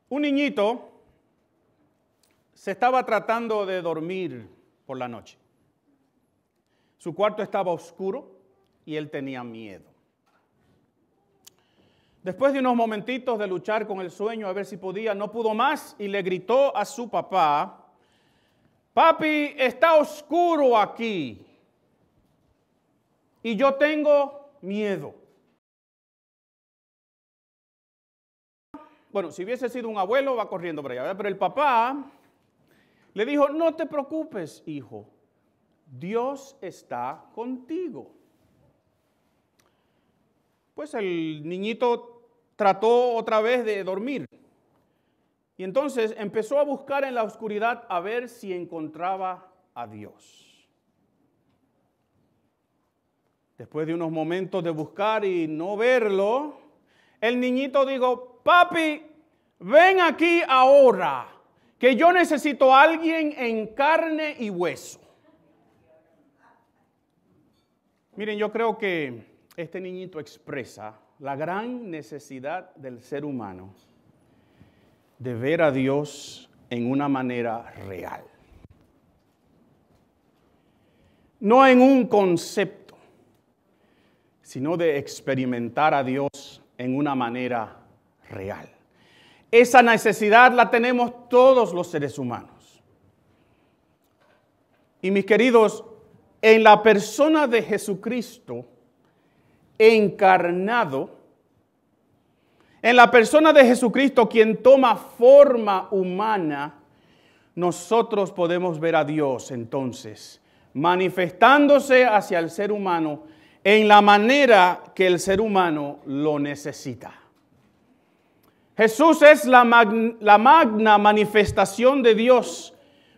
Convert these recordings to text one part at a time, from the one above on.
Un niñito se estaba tratando de dormir por la noche. Su cuarto estaba oscuro y él tenía miedo. Después de unos momentitos de luchar con el sueño a ver si podía, no pudo más y le gritó a su papá: «Papi, está oscuro aquí y yo tengo miedo». Bueno, si hubiese sido un abuelo, va corriendo por allá, ¿verdad? Pero el papá le dijo: «No te preocupes, hijo, Dios está contigo». Pues el niñito trató otra vez de dormir. Y entonces empezó a buscar en la oscuridad a ver si encontraba a Dios. Después de unos momentos de buscar y no verlo, el niñito dijo: «Papi, ven aquí ahora, que yo necesito a alguien en carne y hueso». Miren, yo creo que este niñito expresa la gran necesidad del ser humano de ver a Dios en una manera real. No en un concepto, sino de experimentar a Dios en una manera real. Esa necesidad la tenemos todos los seres humanos. Y mis queridos, en la persona de Jesucristo encarnado, en la persona de Jesucristo, quien toma forma humana, nosotros podemos ver a Dios entonces manifestándose hacia el ser humano en la manera que el ser humano lo necesita. Jesús es la magna manifestación de Dios,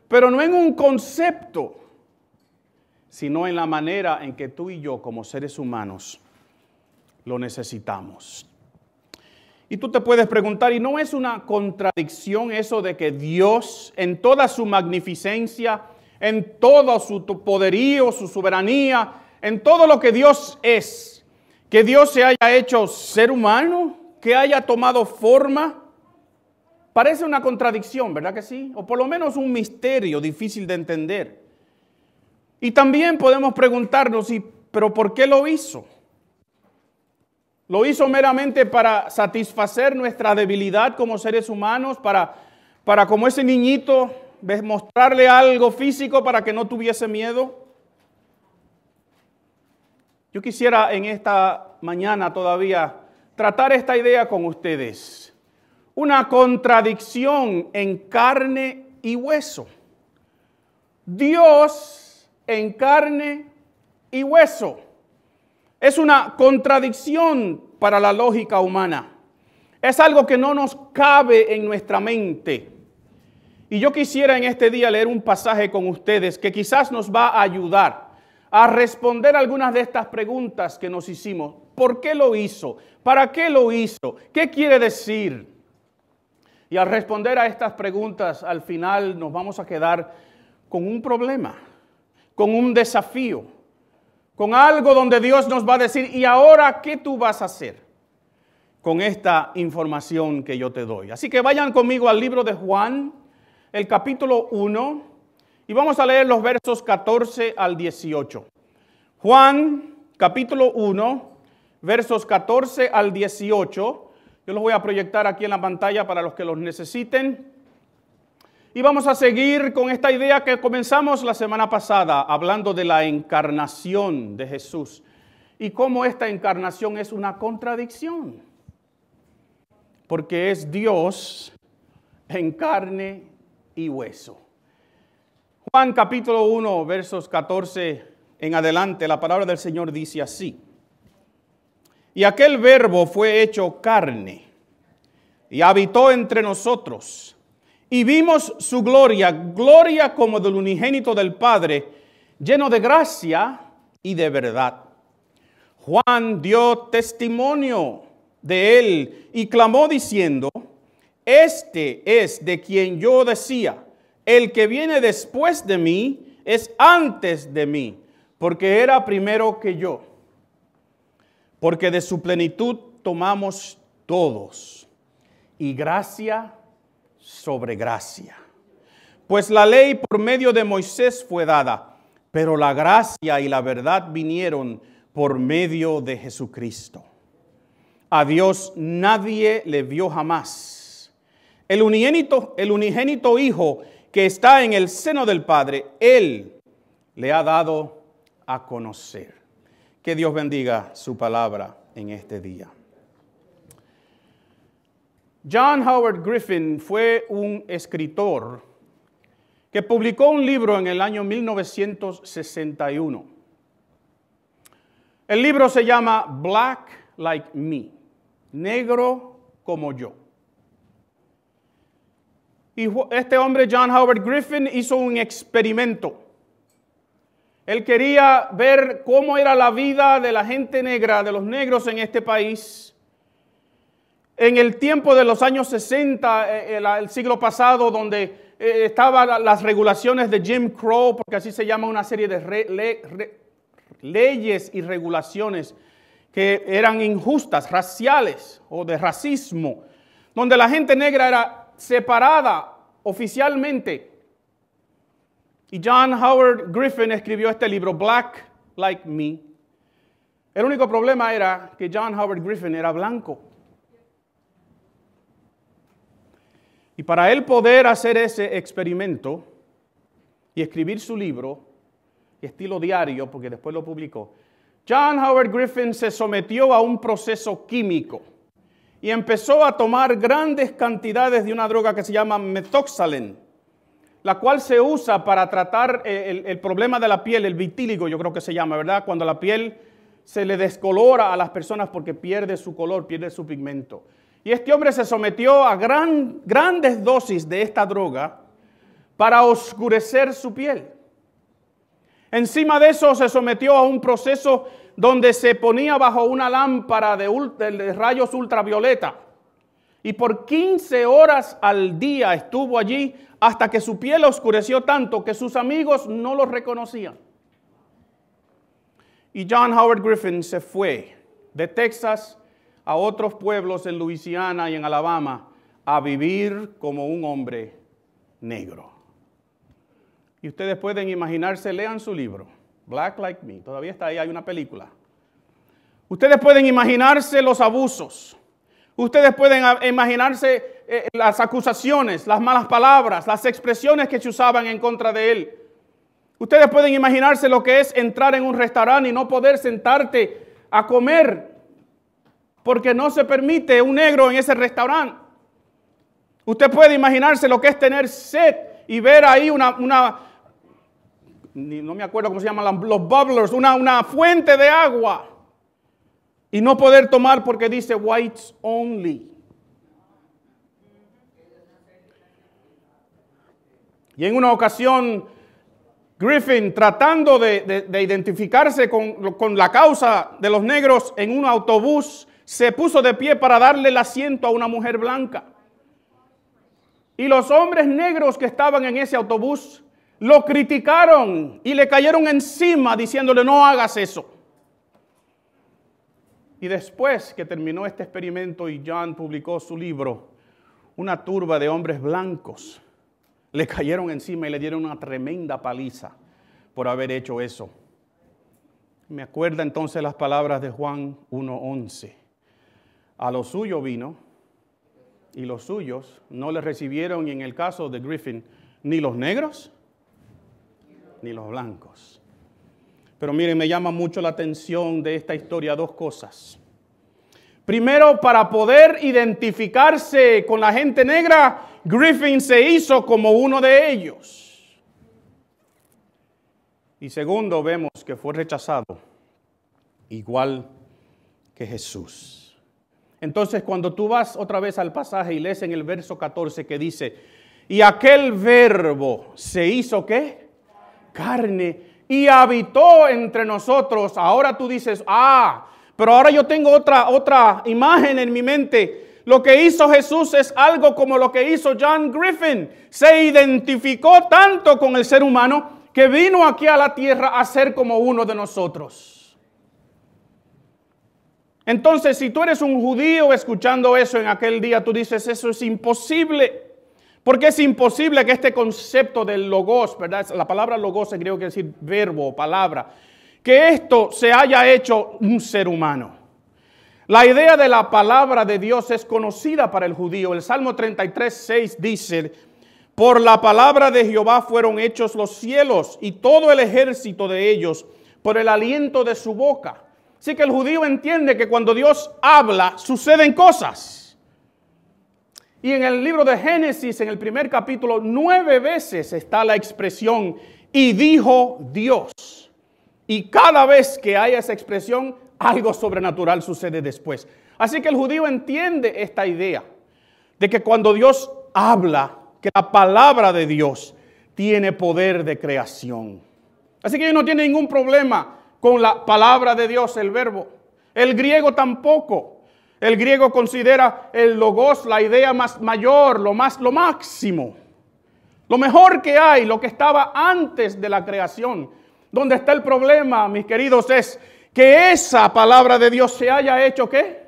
pero no en un concepto, sino en la manera en que tú y yo como seres humanos lo necesitamos. Y tú te puedes preguntar, ¿y no es una contradicción eso de que Dios, en toda su magnificencia, en todo su poderío, su soberanía, en todo lo que Dios es, que Dios se haya hecho ser humano, que haya tomado forma? Parece una contradicción, ¿verdad que sí? O por lo menos un misterio difícil de entender. Y también podemos preguntarnos, ¿pero por qué lo hizo? ¿Lo hizo meramente para satisfacer nuestra debilidad como seres humanos? Para como ese niñito, mostrarle algo físico para que no tuviese miedo? Yo quisiera en esta mañana todavía tratar esta idea con ustedes. Una contradicción en carne y hueso. Dios en carne y hueso. Es una contradicción para la lógica humana. Es algo que no nos cabe en nuestra mente. Y yo quisiera en este día leer un pasaje con ustedes que quizás nos va a ayudar a responder algunas de estas preguntas que nos hicimos. ¿Por qué lo hizo? ¿Para qué lo hizo? ¿Qué quiere decir? Y al responder a estas preguntas, al final nos vamos a quedar con un problema, con un desafío, con algo donde Dios nos va a decir: ¿y ahora qué tú vas a hacer con esta información que yo te doy? Así que vayan conmigo al libro de Juan, el capítulo 1, y vamos a leer los versos 14 al 18. Juan, capítulo 1, versos 14 al 18. Yo los voy a proyectar aquí en la pantalla para los que los necesiten. Y vamos a seguir con esta idea que comenzamos la semana pasada, hablando de la encarnación de Jesús y cómo esta encarnación es una contradicción, porque es Dios en carne y hueso. Juan capítulo 1, versos 14 en adelante, la palabra del Señor dice así: «Y aquel verbo fue hecho carne y habitó entre nosotros. Y vimos su gloria, gloria como del unigénito del Padre, lleno de gracia y de verdad. Juan dio testimonio de él y clamó diciendo: Este es de quien yo decía, el que viene después de mí es antes de mí, porque era primero que yo. Porque de su plenitud tomamos todos, y gracia sobre gracia. Pues la ley por medio de Moisés fue dada, pero la gracia y la verdad vinieron por medio de Jesucristo. A Dios nadie le vio jamás. El unigénito Hijo que está en el seno del Padre, Él le ha dado a conocer. Que Dios bendiga su palabra en este día. John Howard Griffin fue un escritor que publicó un libro en el año 1961. El libro se llama Black Like Me, negro como yo. Y este hombre, John Howard Griffin, hizo un experimento. Él quería ver cómo era la vida de la gente negra, de los negros en este país. En el tiempo de los años 60, el siglo pasado, donde estaban las regulaciones de Jim Crow, porque así se llama una serie de leyes y regulaciones que eran injustas, raciales o de racismo, donde la gente negra era separada oficialmente. Y John Howard Griffin escribió este libro, Black Like Me. El único problema era que John Howard Griffin era blanco. Y para él poder hacer ese experimento y escribir su libro, estilo diario, porque después lo publicó, John Howard Griffin se sometió a un proceso químico y empezó a tomar grandes cantidades de una droga que se llama methoxsalen, la cual se usa para tratar el problema de la piel, el vitíligo, yo creo que se llama, ¿verdad? Cuando la piel se le descolora a las personas porque pierde su color, pierde su pigmento. Y este hombre se sometió a grandes dosis de esta droga para oscurecer su piel. Encima de eso se sometió a un proceso donde se ponía bajo una lámpara de rayos ultravioleta. Y por 15 horas al día estuvo allí hasta que su piel oscureció tanto que sus amigos no lo reconocían. Y John Howard Griffin se fue de Texas a otros pueblos en Luisiana y en Alabama a vivir como un hombre negro. Y ustedes pueden imaginarse, lean su libro, Black Like Me, todavía está ahí, hay una película. Ustedes pueden imaginarse los abusos, ustedes pueden imaginarse las acusaciones, las malas palabras, las expresiones que se usaban en contra de él. Ustedes pueden imaginarse lo que es entrar en un restaurante y no poder sentarte a comer porque no se permite un negro en ese restaurante. Usted puede imaginarse lo que es tener sed y ver ahí no me acuerdo cómo se llaman los bubblers, una fuente de agua y no poder tomar porque dice whites only. Y en una ocasión, Griffin, tratando de identificarse con la causa de los negros en un autobús, se puso de pie para darle el asiento a una mujer blanca. Y los hombres negros que estaban en ese autobús lo criticaron y le cayeron encima diciéndole no hagas eso. Y después que terminó este experimento y John publicó su libro, una turba de hombres blancos le cayeron encima y le dieron una tremenda paliza por haber hecho eso. Me acuerda entonces las palabras de Juan 1:11. A lo suyo vino y los suyos no le recibieron, y en el caso de Griffin, ni los negros ni los blancos. Pero miren, me llama mucho la atención de esta historia dos cosas. Primero, para poder identificarse con la gente negra, Griffin se hizo como uno de ellos. Y segundo, vemos que fue rechazado igual que Jesús. Entonces, cuando tú vas otra vez al pasaje y lees en el verso 14 que dice, y aquel verbo se hizo ¿qué? Carne y habitó entre nosotros. Ahora tú dices, pero ahora yo tengo otra imagen en mi mente. Lo que hizo Jesús es algo como lo que hizo John Griffin. Se identificó tanto con el ser humano que vino aquí a la tierra a ser como uno de nosotros. Entonces, si tú eres un judío escuchando eso en aquel día, tú dices, eso es imposible. Porque es imposible que este concepto del logos, ¿verdad? La palabra logos en griego quiere decir verbo, palabra, que esto se haya hecho un ser humano. La idea de la palabra de Dios es conocida para el judío. El Salmo 33:6 dice: por la palabra de Jehová fueron hechos los cielos y todo el ejército de ellos por el aliento de su boca. Así que el judío entiende que cuando Dios habla, suceden cosas. Y en el libro de Génesis, en el primer capítulo, 9 veces está la expresión "y dijo Dios". Y cada vez que hay esa expresión, algo sobrenatural sucede después. Así que el judío entiende esta idea de que cuando Dios habla, que la palabra de Dios tiene poder de creación. Así que ellos no tienen ningún problema con la palabra de Dios, el verbo. El griego tampoco. El griego considera el logos la idea más mayor, lo máximo. Lo mejor que hay, lo que estaba antes de la creación. Donde está el problema, mis queridos, es que esa palabra de Dios se haya hecho, ¿qué?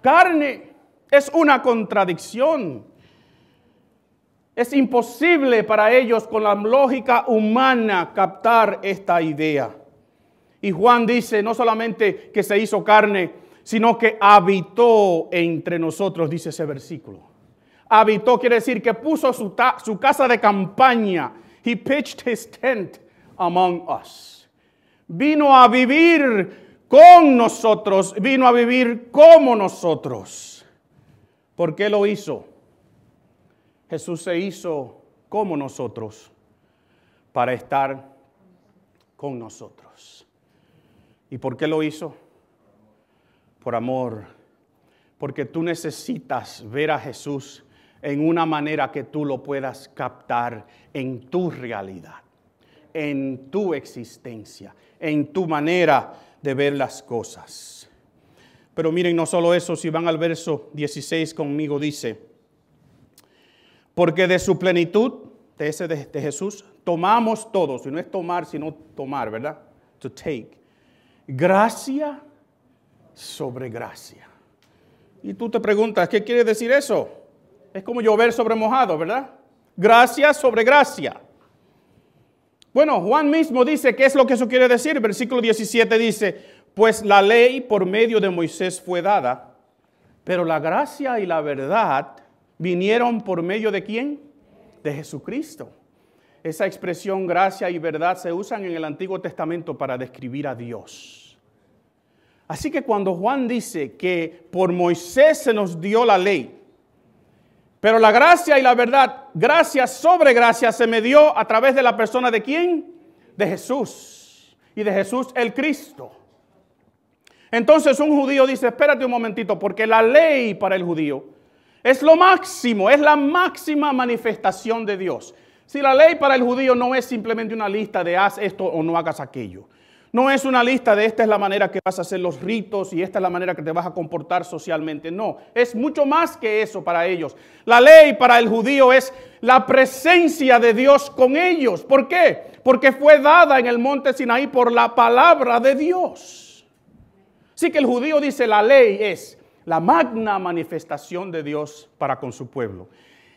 Carne. Es una contradicción. Es imposible para ellos con la lógica humana captar esta idea. Y Juan dice no solamente que se hizo carne, sino que habitó entre nosotros, dice ese versículo. Habitó quiere decir que puso su casa de campaña. He pitched his tent among us. Vino a vivir con nosotros, vino a vivir como nosotros. ¿Por qué lo hizo? Jesús se hizo como nosotros para estar con nosotros. ¿Y por qué lo hizo? Por amor. Porque tú necesitas ver a Jesús en una manera que tú lo puedas captar en tu realidad, en tu existencia, en tu manera de ver las cosas. Pero miren, no solo eso, si van al verso 16 conmigo, dice: porque de su plenitud, de Jesús, tomamos todos, y no es tomar, sino tomar, ¿verdad? To take. Gracia sobre gracia. Y tú te preguntas, ¿qué quiere decir eso? Es como llover sobre mojado, ¿verdad? Gracia sobre gracia. Bueno, Juan mismo dice qué es lo que eso quiere decir. Versículo 17 dice: pues la ley por medio de Moisés fue dada, pero la gracia y la verdad vinieron por medio ¿de quién? De Jesucristo. Esa expresión gracia y verdad se usan en el Antiguo Testamento para describir a Dios. Así que cuando Juan dice que por Moisés se nos dio la ley, pero la gracia y la verdad, gracia sobre gracia, se me dio a través de la persona ¿de quién? De Jesús. Y de Jesús el Cristo. Entonces un judío dice: espérate un momentito, porque la ley para el judío es lo máximo, es la máxima manifestación de Dios. Si la ley para el judío no es simplemente una lista de haz esto o no hagas aquello. No es una lista de esta es la manera que vas a hacer los ritos y esta es la manera que te vas a comportar socialmente. No, es mucho más que eso para ellos. La ley para el judío es la presencia de Dios con ellos. ¿Por qué? Porque fue dada en el monte Sinaí por la palabra de Dios. Así que el judío dice la ley es la magna manifestación de Dios para con su pueblo.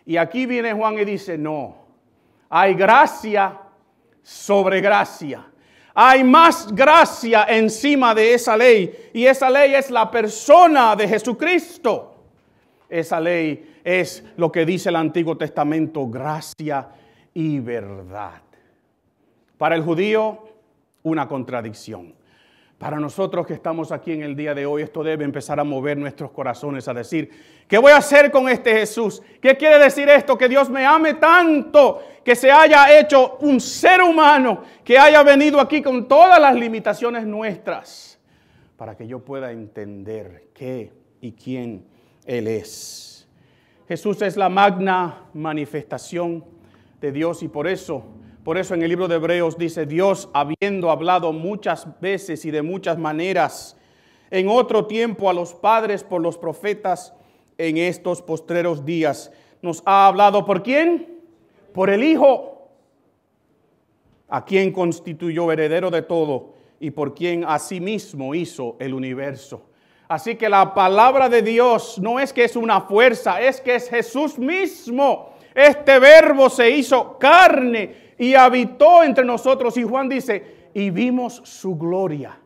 Y aquí viene Juan y dice: no, hay gracia sobre gracia. Hay más gracia encima de esa ley. Y esa ley es la persona de Jesucristo. Esa ley es lo que dice el Antiguo Testamento: gracia y verdad. Para el judío, una contradicción. Para nosotros que estamos aquí en el día de hoy, esto debe empezar a mover nuestros corazones a decir: ¿qué voy a hacer con este Jesús? ¿Qué quiere decir esto? Que Dios me ame tanto, que se haya hecho un ser humano, que haya venido aquí con todas las limitaciones nuestras, para que yo pueda entender qué y quién Él es. Jesús es la magna manifestación de Dios y por eso en el libro de Hebreos dice: Dios, habiendo hablado muchas veces y de muchas maneras en otro tiempo a los padres por los profetas, en estos postreros días nos ha hablado ¿por quién? Por el Hijo, a quien constituyó heredero de todo y por quien asimismo hizo el universo. Así que la palabra de Dios no es que es una fuerza, es que es Jesús mismo. Este verbo se hizo carne y habitó entre nosotros. Y Juan dice, y vimos su gloria.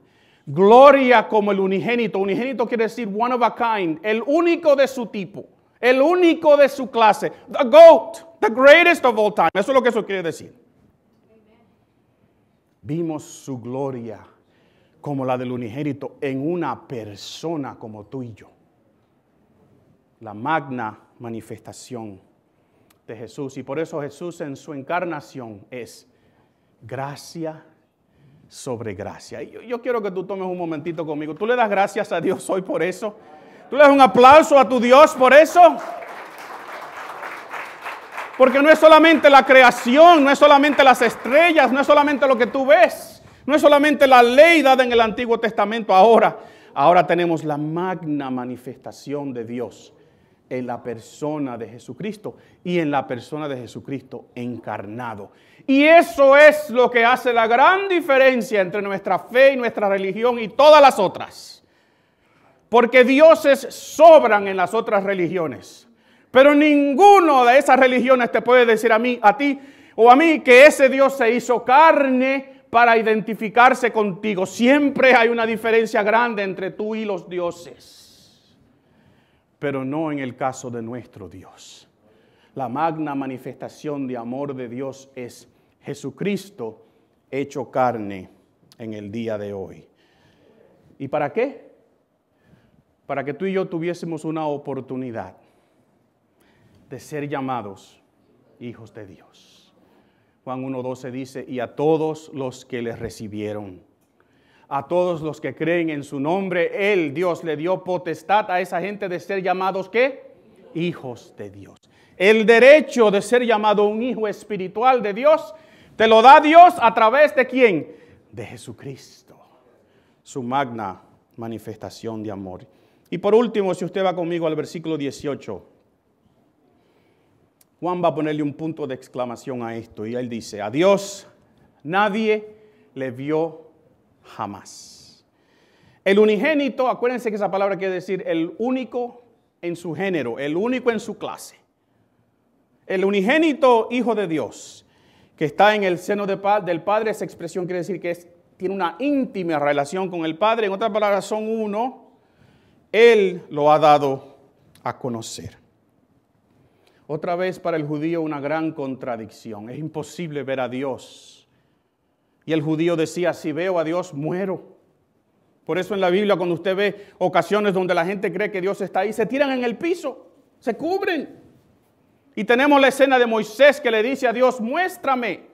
Gloria como el unigénito. Unigénito quiere decir one of a kind, el único de su tipo, el único de su clase. The GOAT, the greatest of all time. Eso es lo que eso quiere decir. Vimos su gloria como la del unigénito en una persona como tú y yo. La magna manifestación de Jesús. Y por eso Jesús en su encarnación es gracia sobre gracia. Y yo quiero que tú tomes un momentito conmigo. ¿Tú le das gracias a Dios hoy por eso? ¿Tú le das un aplauso a tu Dios por eso? Porque no es solamente la creación, no es solamente las estrellas, no es solamente lo que tú ves, no es solamente la ley dada en el Antiguo Testamento. Ahora tenemos la magna manifestación de Dios en la persona de Jesucristo y en la persona de Jesucristo encarnado. Y eso es lo que hace la gran diferencia entre nuestra fe y nuestra religión y todas las otras. Porque dioses sobran en las otras religiones. Pero ninguno de esas religiones te puede decir a mí, a ti o a mí que ese Dios se hizo carne para identificarse contigo. Siempre hay una diferencia grande entre tú y los dioses. Pero no en el caso de nuestro Dios. La magna manifestación de amor de Dios es Jesucristo hecho carne en el día de hoy. ¿Y para qué? Para que tú y yo tuviésemos una oportunidad de ser llamados hijos de Dios. Juan 1:12 dice, y a todos los que les recibieron, a todos los que creen en su nombre, Él, Dios, le dio potestad a esa gente de ser llamados, ¿qué? Hijos de Dios. El derecho de ser llamado un hijo espiritual de Dios, te lo da Dios a través de ¿quién? De Jesucristo. Su magna manifestación de amor. Y por último, si usted va conmigo al versículo 18, Juan va a ponerle un punto de exclamación a esto. Y él dice, a Dios nadie le vio jamás. El unigénito, acuérdense que esa palabra quiere decir el único en su género, el único en su clase. El unigénito Hijo de Dios, que está en el seno del Padre, esa expresión quiere decir que tiene una íntima relación con el Padre. En otras palabras, son uno. Él lo ha dado a conocer. Otra vez para el judío una gran contradicción. Es imposible ver a Dios. Y el judío decía, si veo a Dios, muero. Por eso en la Biblia, cuando usted ve ocasiones donde la gente cree que Dios está ahí, se tiran en el piso, se cubren. Y tenemos la escena de Moisés que le dice a Dios, muéstrame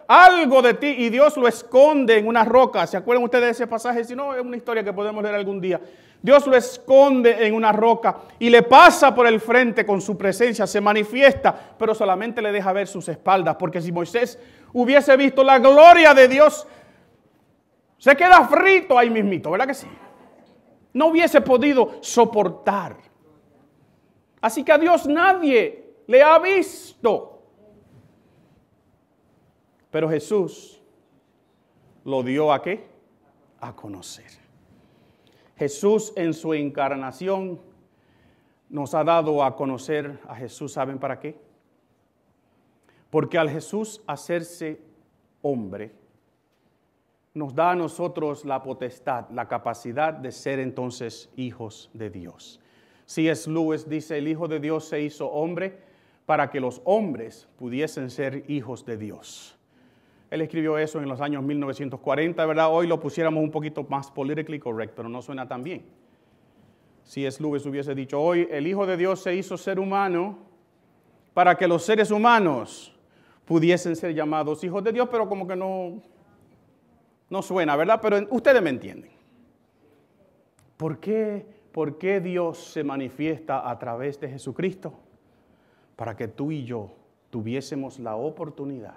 algo de ti. Y Dios lo esconde en una roca. ¿Se acuerdan ustedes de ese pasaje? Si no, es una historia que podemos leer algún día. Dios lo esconde en una roca y le pasa por el frente con su presencia, se manifiesta, pero solamente le deja ver sus espaldas. Porque si Moisés hubiese visto la gloria de Dios, se queda frito ahí mismito, ¿verdad que sí? No hubiese podido soportar. Así que a Dios nadie le ha visto. Pero Jesús lo dio ¿a qué? A conocer. Jesús en su encarnación nos ha dado a conocer a Jesús. ¿Saben para qué? Porque al Jesús hacerse hombre, nos da a nosotros la potestad, la capacidad de ser entonces hijos de Dios. C.S. Lewis dice, el Hijo de Dios se hizo hombre para que los hombres pudiesen ser hijos de Dios. Él escribió eso en los años 1940, ¿verdad? Hoy lo pusiéramos un poquito más politically correct, pero no suena tan bien. C.S. Lewis hubiese dicho, hoy el Hijo de Dios se hizo ser humano para que los seres humanos pudiesen ser llamados hijos de Dios, pero como que no suena, ¿verdad? Pero ustedes me entienden. ¿Por qué Dios se manifiesta a través de Jesucristo? Para que tú y yo tuviésemos la oportunidad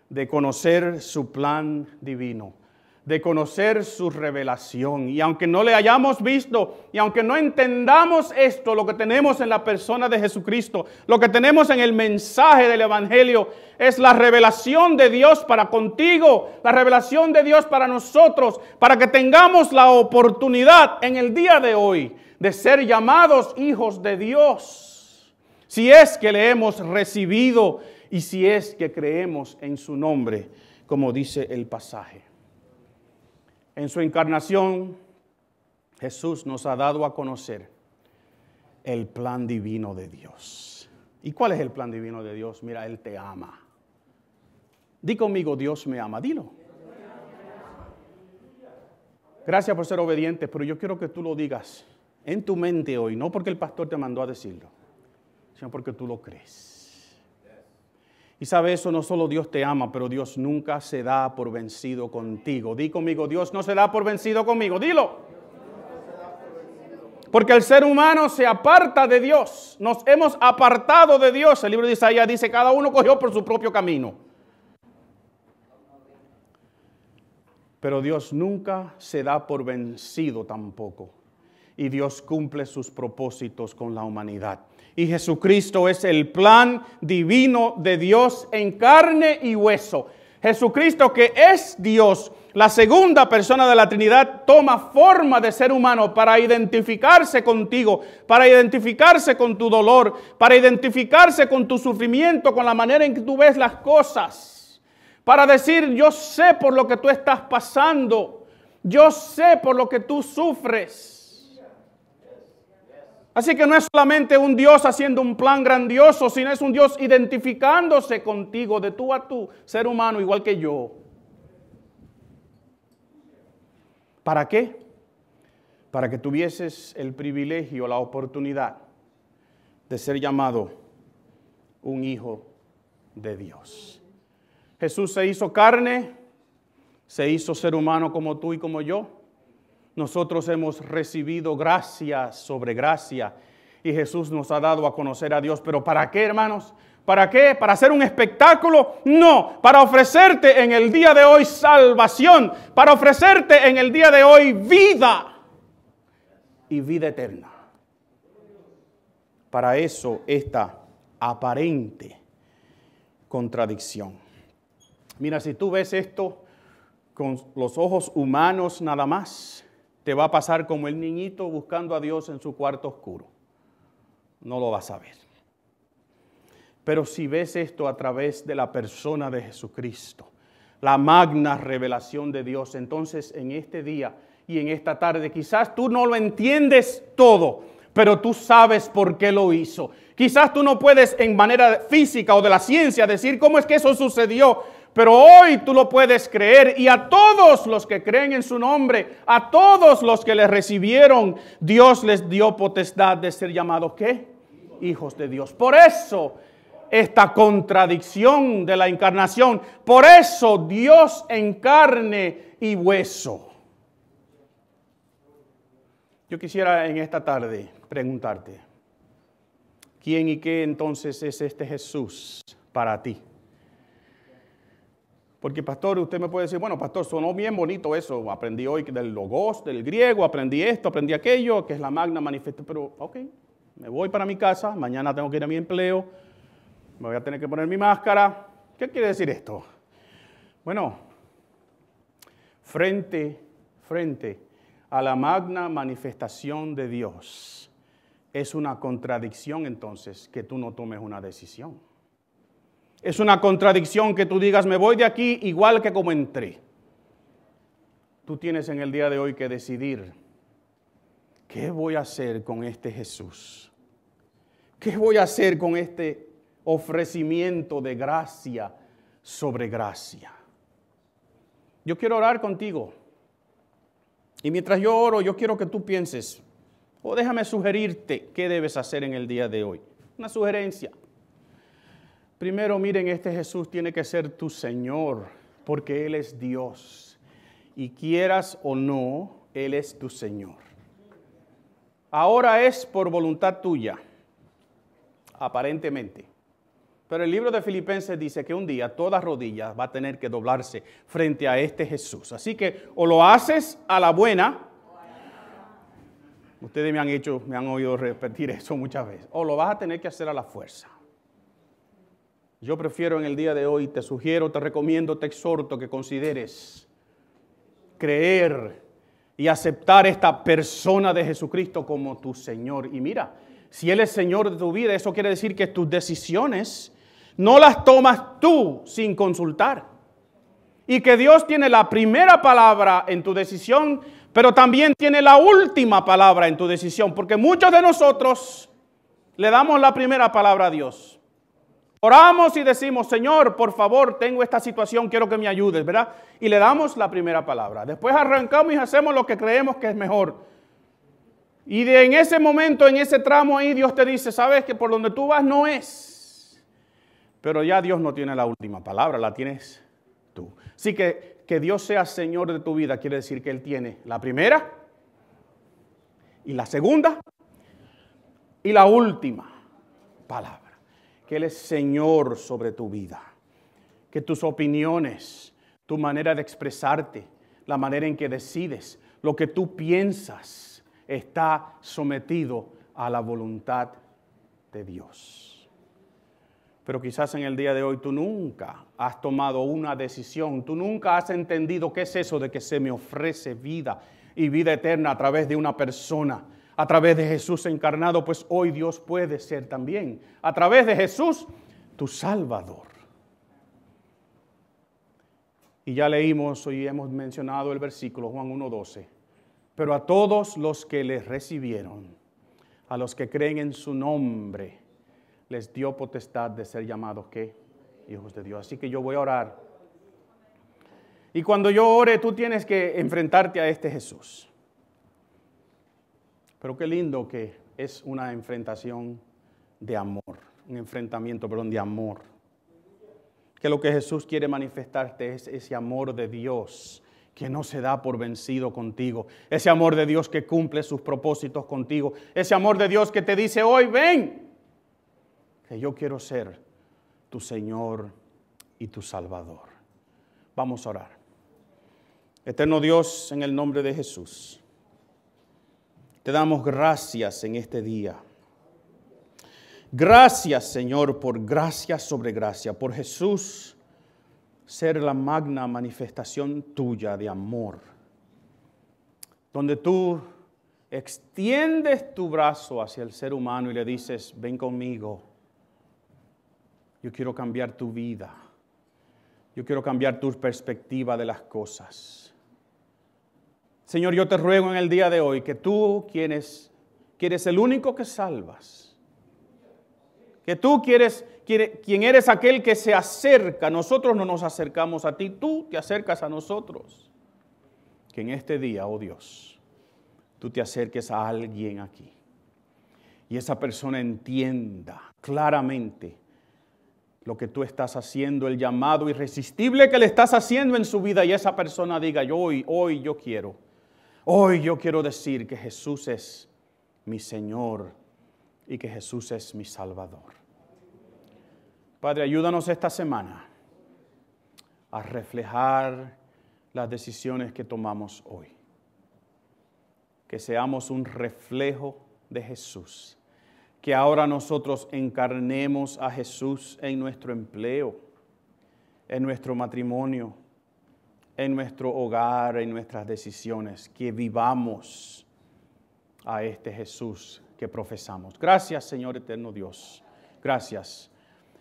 de conocer su plan divino, de conocer su revelación. Y aunque no le hayamos visto, y aunque no entendamos esto, lo que tenemos en la persona de Jesucristo, lo que tenemos en el mensaje del Evangelio, es la revelación de Dios para contigo, la revelación de Dios para nosotros, para que tengamos la oportunidad en el día de hoy de ser llamados hijos de Dios. si es que le hemos recibido y si es que creemos en su nombre, como dice el pasaje. En su encarnación, Jesús nos ha dado a conocer el plan divino de Dios. ¿Y cuál es el plan divino de Dios? Mira, Él te ama. Di conmigo, Dios me ama. Dilo. Gracias por ser obediente, pero yo quiero que tú lo digas en tu mente hoy, no porque el pastor te mandó a decirlo, sino porque tú lo crees. Y sabe eso, no solo Dios te ama, pero Dios nunca se da por vencido contigo. Di conmigo, Dios no se da por vencido conmigo. Dilo. Porque el ser humano se aparta de Dios. Nos hemos apartado de Dios. El libro de Isaías dice, cada uno cogió por su propio camino. Pero Dios nunca se da por vencido tampoco. Y Dios cumple sus propósitos con la humanidad. Y Jesucristo es el plan divino de Dios en carne y hueso. Jesucristo, que es Dios, la segunda persona de la Trinidad, toma forma de ser humano para identificarse contigo, para identificarse con tu dolor, para identificarse con tu sufrimiento, con la manera en que tú ves las cosas. Para decir, yo sé por lo que tú estás pasando, yo sé por lo que tú sufres. Así que no es solamente un Dios haciendo un plan grandioso, sino es un Dios identificándose contigo de tú a tú, ser humano igual que yo. ¿Para qué? Para que tuvieses el privilegio, la oportunidad de ser llamado un hijo de Dios. Jesús se hizo carne, se hizo ser humano como tú y como yo. Nosotros hemos recibido gracia sobre gracia y Jesús nos ha dado a conocer a Dios. ¿Pero para qué, hermanos? ¿Para qué? ¿Para hacer un espectáculo? No, para ofrecerte en el día de hoy salvación, para ofrecerte en el día de hoy vida y vida eterna. Para eso esta aparente contradicción. Mira, si tú ves esto con los ojos humanos nada más, te va a pasar como el niñito buscando a Dios en su cuarto oscuro. No lo vas a ver. Pero si ves esto a través de la persona de Jesucristo, la magna revelación de Dios, entonces en este día y en esta tarde, quizás tú no lo entiendes todo, pero tú sabes por qué lo hizo. Quizás tú no puedes en manera física o de la ciencia decir cómo es que eso sucedió, pero hoy tú lo puedes creer, y a todos los que creen en su nombre, a todos los que le recibieron, Dios les dio potestad de ser llamados, ¿qué? Hijos de Dios. Por eso esta contradicción de la encarnación, por eso Dios en carne y hueso. Yo quisiera en esta tarde preguntarte, ¿quién y qué entonces es este Jesús para ti? Porque pastor, usted me puede decir, bueno pastor, sonó bien bonito eso, aprendí hoy del logos, del griego, aprendí esto, aprendí aquello, que es la magna manifestación, pero ok, me voy para mi casa, mañana tengo que ir a mi empleo, me voy a tener que poner mi máscara. ¿Qué quiere decir esto? Bueno, frente a la magna manifestación de Dios, es una contradicción entonces que tú no tomes una decisión. Es una contradicción que tú digas, me voy de aquí igual que como entré. Tú tienes en el día de hoy que decidir, ¿qué voy a hacer con este Jesús? ¿Qué voy a hacer con este ofrecimiento de gracia sobre gracia? Yo quiero orar contigo. Y mientras yo oro, yo quiero que tú pienses, o déjame sugerirte qué debes hacer en el día de hoy. Una sugerencia. Primero, miren, este Jesús tiene que ser tu Señor, porque Él es Dios. Y quieras o no, Él es tu Señor. Ahora es por voluntad tuya, aparentemente. Pero el libro de Filipenses dice que un día toda rodilla va a tener que doblarse frente a este Jesús. Así que o lo haces a la buena, ustedes me han oído repetir eso muchas veces, o lo vas a tener que hacer a la fuerza. Yo prefiero en el día de hoy, te sugiero, te recomiendo, te exhorto que consideres creer y aceptar esta persona de Jesucristo como tu Señor. Y mira, si Él es Señor de tu vida, eso quiere decir que tus decisiones no las tomas tú sin consultar. Y que Dios tiene la primera palabra en tu decisión, pero también tiene la última palabra en tu decisión. Porque muchos de nosotros le damos la primera palabra a Dios. Oramos y decimos, Señor, por favor, tengo esta situación, quiero que me ayudes, ¿verdad? Y le damos la primera palabra. Después arrancamos y hacemos lo que creemos que es mejor. Y en ese momento, en ese tramo ahí, Dios te dice, sabes que por donde tú vas no es. Pero ya Dios no tiene la última palabra, la tienes tú. Así que Dios sea Señor de tu vida quiere decir que Él tiene la primera y la segunda y la última palabra. Que Él es Señor sobre tu vida. Que tus opiniones, tu manera de expresarte, la manera en que decides, lo que tú piensas, está sometido a la voluntad de Dios. Pero quizás en el día de hoy tú nunca has tomado una decisión, tú nunca has entendido qué es eso de que se me ofrece vida y vida eterna a través de una persona, a través de Jesús encarnado, pues hoy Dios puede ser también, a través de Jesús, tu Salvador. Y ya leímos y hemos mencionado el versículo Juan 1:12. Pero a todos los que les recibieron, a los que creen en su nombre, les dio potestad de ser llamados, ¿qué? Hijos de Dios. Así que yo voy a orar. Y cuando yo ore, tú tienes que enfrentarte a este Jesús. Pero qué lindo que es una enfrentación de amor, un enfrentamiento, de amor. Que lo que Jesús quiere manifestarte es ese amor de Dios que no se da por vencido contigo. Ese amor de Dios que cumple sus propósitos contigo. Ese amor de Dios que te dice hoy, ven, que yo quiero ser tu Señor y tu Salvador. Vamos a orar. Eterno Dios, en el nombre de Jesús, te damos gracias en este día. Gracias, Señor, por gracia sobre gracia, por Jesús ser la magna manifestación tuya de amor, donde tú extiendes tu brazo hacia el ser humano y le dices, ven conmigo, yo quiero cambiar tu vida, yo quiero cambiar tu perspectiva de las cosas. Señor, yo te ruego en el día de hoy que tú, quien eres el único que salvas, que tú quien eres aquel que se acerca, nosotros no nos acercamos a ti, tú te acercas a nosotros. Que en este día, oh Dios, tú te acerques a alguien aquí y esa persona entienda claramente lo que tú estás haciendo, el llamado irresistible que le estás haciendo en su vida y esa persona diga, hoy yo quiero decir que Jesús es mi Señor y que Jesús es mi Salvador. Padre, ayúdanos esta semana a reflejar las decisiones que tomamos hoy. Que seamos un reflejo de Jesús. Que ahora nosotros encarnemos a Jesús en nuestro empleo, en nuestro matrimonio, en nuestro hogar, en nuestras decisiones. Que vivamos a este Jesús que profesamos. Gracias, Señor eterno Dios. Gracias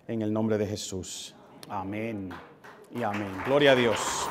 en el nombre de Jesús. Amén y amén. Gloria a Dios.